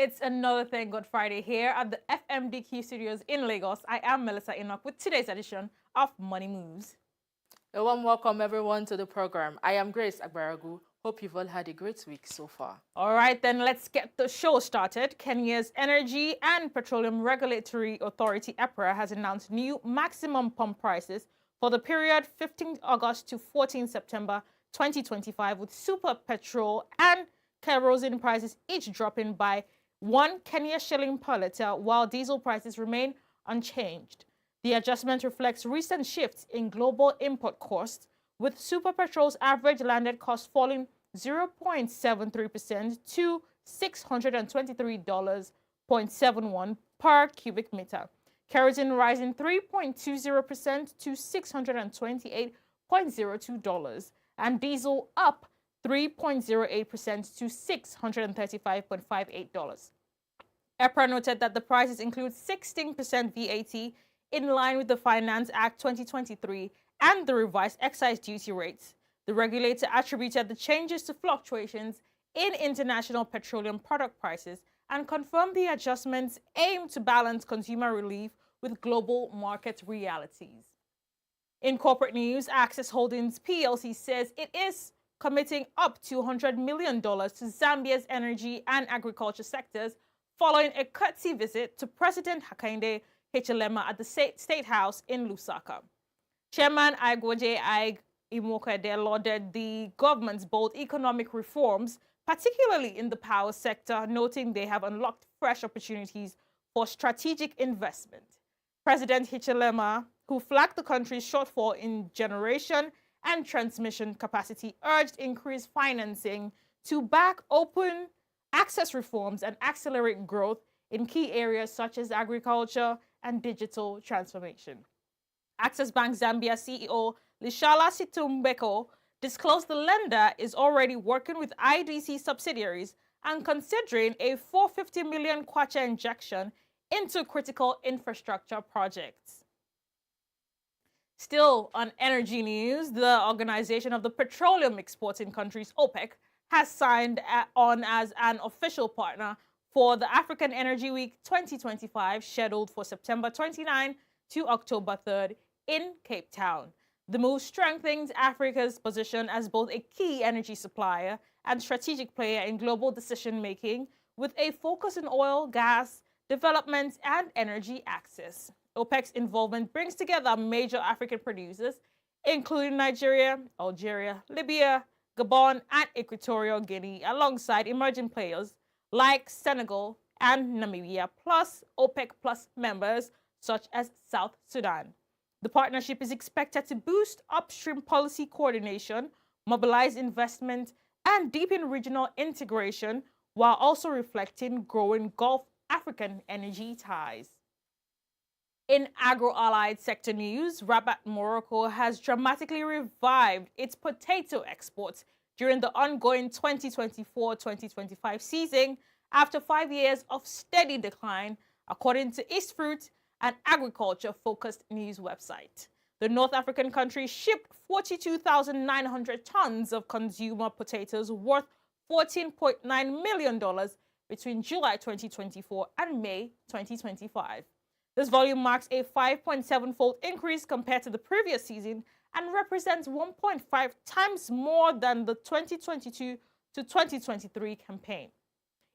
It's another Thank God Friday here at the FMDQ studios in Lagos. I am Melissa Enoch with today's edition of Money Moves. A warm welcome everyone to the program. I am Grace Agbaragu. Hope you've all had a great week so far. All right, then let's get the show started. Kenya's Energy and Petroleum Regulatory Authority, EPRA, has announced new maximum pump prices for the period 15 August to 14 September 2025, with super petrol and kerosene prices each dropping by 1 Kenya shilling per litre, while diesel prices remain unchanged. The adjustment reflects recent shifts in global import costs, with super petrol's average landed cost falling 0.73% to $623.71 per cubic meter. Kerosene rising 3.20% to $628.02, and diesel up 3.08% to $635.58. EPRA noted that the prices include 16% VAT in line with the Finance Act 2023 and the revised excise duty rates. The regulator attributed the changes to fluctuations in international petroleum product prices and confirmed the adjustments aim to balance consumer relief with global market realities. In corporate news, Access Holdings PLC says it is committing up to $100 million to Zambia's energy and agriculture sectors following a courtesy visit to President Hakainde Hichilema at the State House in Lusaka. Chairman Igwoje Imokwede lauded the government's bold economic reforms, particularly in the power sector, noting they have unlocked fresh opportunities for strategic investment. President Hichilema, who flagged the country's shortfall in generation and transmission capacity, urged increased financing to back open access reforms and accelerate growth in key areas such as agriculture and digital transformation. Access Bank Zambia CEO Lishala Situmbeko disclosed the lender is already working with IDC subsidiaries and considering a 450 million kwacha injection into critical infrastructure projects. Still on energy news, the Organization of the Petroleum Exporting Countries, OPEC, has signed on as an official partner for the African Energy Week 2025, scheduled for September 29 to October 3rd in Cape Town. The move strengthens Africa's position as both a key energy supplier and strategic player in global decision-making, with a focus on oil, gas, development, and energy access. OPEC's involvement brings together major African producers, including Nigeria, Algeria, Libya, Gabon, and Equatorial Guinea, alongside emerging players like Senegal and Namibia, plus OPEC Plus members such as South Sudan. The partnership is expected to boost upstream policy coordination, mobilize investment, and deepen regional integration, while also reflecting growing Gulf African energy ties. In agro-allied sector news, Rabat, Morocco has dramatically revived its potato exports during the ongoing 2024-2025 season after 5 years of steady decline, according to East Fruit, an agriculture-focused news website. The North African country shipped 42,900 tons of consumer potatoes worth $14.9 million between July 2024 and May 2025. This volume marks a 5.7-fold increase compared to the previous season and represents 1.5 times more than the 2022 to 2023 campaign.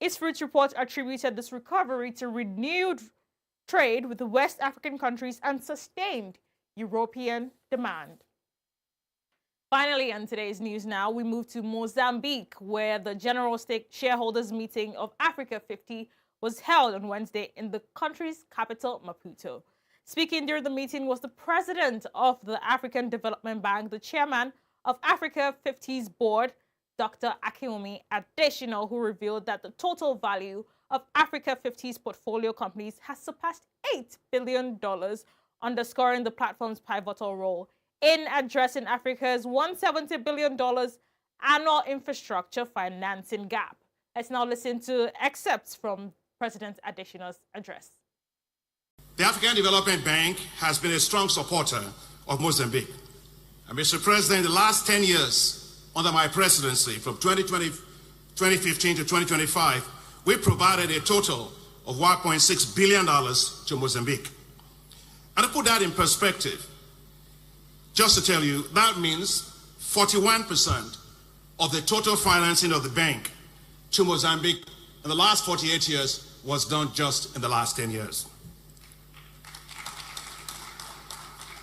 Its Fruits report attributed this recovery to renewed trade with the West African countries and sustained European demand. Finally, on today's news now, we move to Mozambique, where the General Stake Shareholders Meeting of Africa 50 was held on Wednesday in the country's capital, Maputo. Speaking during the meeting was the president of the African Development Bank, the chairman of Africa 50's board, Dr. Akinwumi Adesina, who revealed that the total value of Africa 50's portfolio companies has surpassed $8 billion, underscoring the platform's pivotal role in addressing Africa's $170 billion annual infrastructure financing gap. Let's now listen to excerpts from President Adesina's address. The African Development Bank has been a strong supporter of Mozambique. And Mr. President, in the last 10 years under my presidency, from 2015 to 2025, we provided a total of $1.6 billion to Mozambique. And to put that in perspective, just to tell you, that means 41% of the total financing of the bank to Mozambique in the last 48 years was done just in the last 10 years.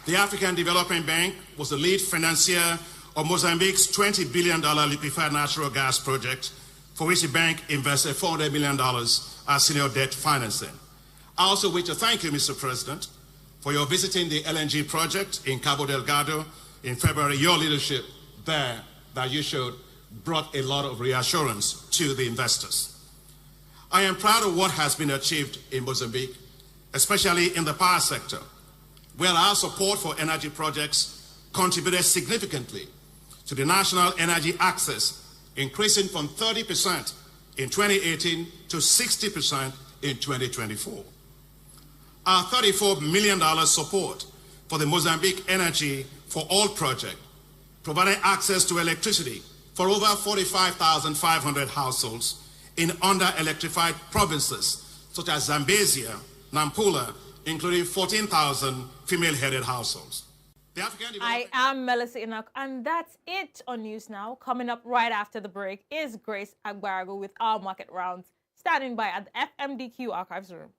The African Development Bank was the lead financier of Mozambique's $20 billion liquefied natural gas project, for which the bank invested $400 million as senior debt financing. I also wish to thank you, Mr. President, for your visiting the LNG project in Cabo Delgado in February. Your leadership there that you showed brought a lot of reassurance to the investors. I am proud of what has been achieved in Mozambique, especially in the power sector, where our support for energy projects contributed significantly to the national energy access, increasing from 30% in 2018 to 60% in 2024. Our $34 million support for the Mozambique Energy for All project provided access to electricity for over 45,500 households in under-electrified provinces such as Zambezia, Nampula, including 14,000 female-headed households. I am Melissa Enoch, and that's it on News Now. Coming up right after the break is Grace Agbarago with our market rounds, standing by at the FMDQ Archives Room.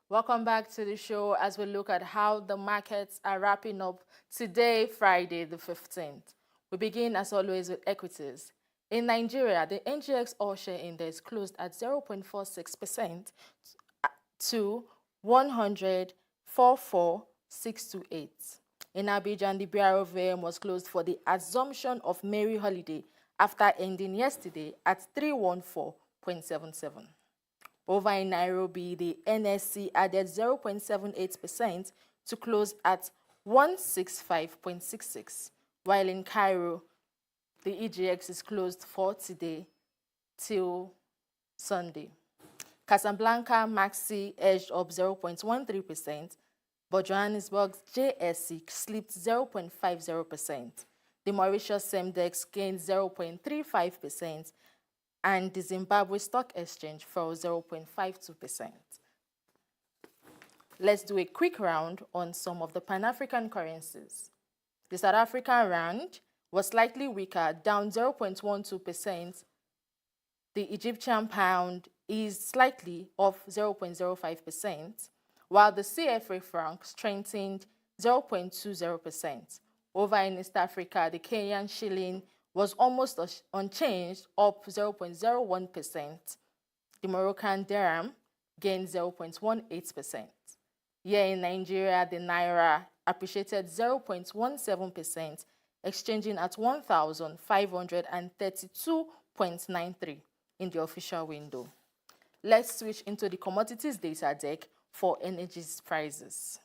Welcome back to the show as we look at how the markets are wrapping up today, Friday the 15th. We begin, as always, with equities. In Nigeria, the NGX All-Share Index closed at 0.46% to 104,628. In Abidjan, the BROVM was closed for the Assumption of Mary holiday after ending yesterday at 314.77. Over in Nairobi, the NSC added 0.78% to close at 165.66, while in Cairo, the EGX is closed for today till Sunday. Casablanca Maxi edged up 0.13%, but Johannesburg's JSE slipped 0.50%. The Mauritius Semdex gained 0.35%, and the Zimbabwe Stock Exchange fell 0.52%. Let's do a quick round on some of the Pan-African currencies. The South African Rand was slightly weaker, down 0.12%. The Egyptian pound is slightly off 0.05%, while the CFA franc strengthened 0.20%. Over in East Africa, the Kenyan shilling was almost unchanged, up 0.01%. The Moroccan dirham gained 0.18%. Here in Nigeria, the naira appreciated 0.17%, exchanging at 1,532.93 in the official window. Let's switch into the commodities data deck for energy prices.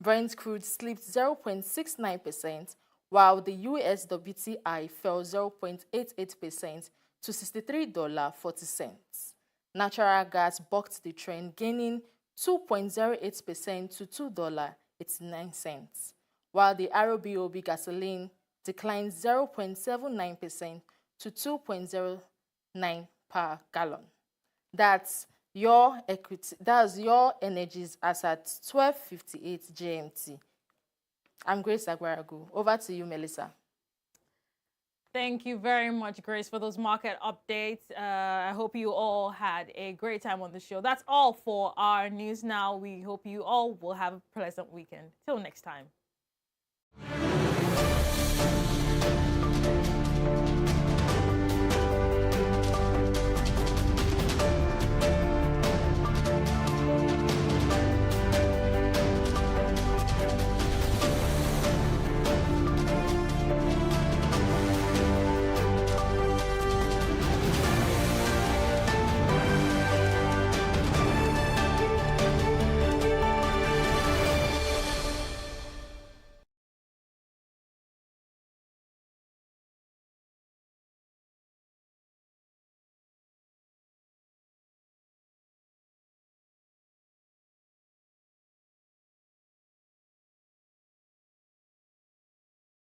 Brent crude slipped 0.69%, while the US WTI fell 0.88% to $63.40. Natural gas bucked the trend, gaining 2.08% to $2.89, while the ROBOB gasoline declined 0.79% to 2.09 per gallon. That's your equity. That's your energies as at 12:58 GMT. I'm Grace Aguaragu. Over to you, Melissa. Thank you very much, Grace, for those market updates. I hope you all had a great time on the show. That's all for our news now. We hope you all will have a pleasant weekend. Till next time.